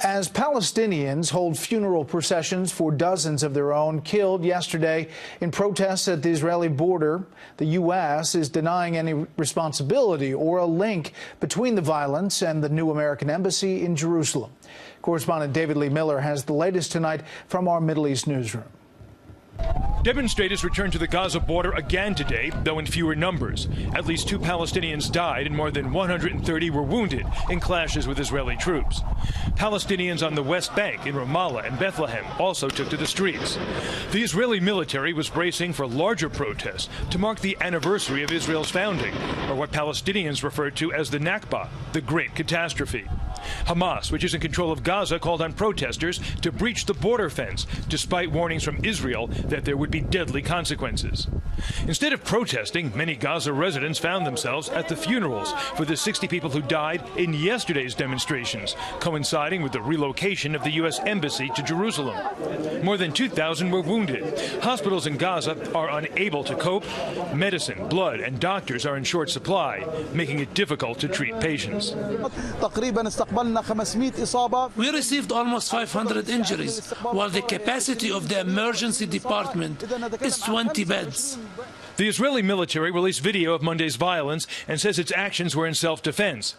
As Palestinians hold funeral processions for dozens of their own killed yesterday in protests at the Israeli border, the U.S. is denying any responsibility or a link between the violence and the new American embassy in Jerusalem. Correspondent David Lee Miller has the latest tonight from our Middle East newsroom. Demonstrators returned to the Gaza border again today, though in fewer numbers. At least 2 Palestinians died and more than 130 were wounded in clashes with Israeli troops. Palestinians on the West Bank in Ramallah and Bethlehem also took to the streets. The Israeli military was bracing for larger protests to mark the anniversary of Israel's founding, or what Palestinians referred to as the Nakba, the Great Catastrophe. Hamas, which is in control of Gaza, called on protesters to breach the border fence, despite warnings from Israel that there would be deadly consequences. Instead of protesting, many Gaza residents found themselves at the funerals for the 60 people who died in yesterday's demonstrations, coinciding with the relocation of the U.S. Embassy to Jerusalem. More than 2,000 were wounded. Hospitals in Gaza are unable to cope. Medicine, blood, and doctors are in short supply, making it difficult to treat patients. We received almost 500 injuries, while the capacity of the emergency department is 20 beds. The Israeli military released video of Monday's violence and says its actions were in self-defense.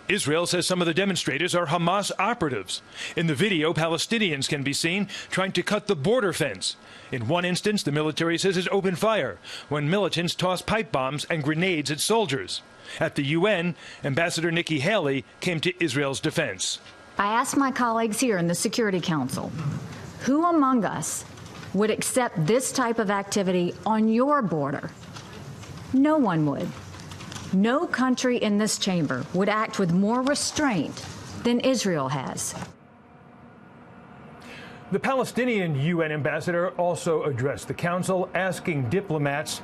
Israel says some of the demonstrators are Hamas operatives. In the video, Palestinians can be seen trying to cut the border fence. In one instance, the military says it opened fire when militants tossed pipe bombs and grenades at soldiers. At the UN, Ambassador Nikki Haley came to Israel's defense. I asked my colleagues here in the Security Council, who among us would accept this type of activity on your border? No one would. No country in this chamber would act with more restraint than Israel has. The Palestinian UN ambassador also addressed the council, asking diplomats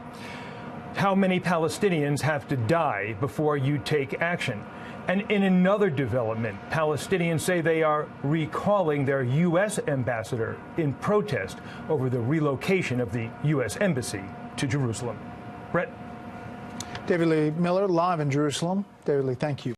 how many Palestinians have to die before you take action. And in another development, Palestinians say they are recalling their U.S. ambassador in protest over the relocation of the U.S. embassy to Jerusalem. Brett? David Lee Miller, live in Jerusalem. David Lee, thank you.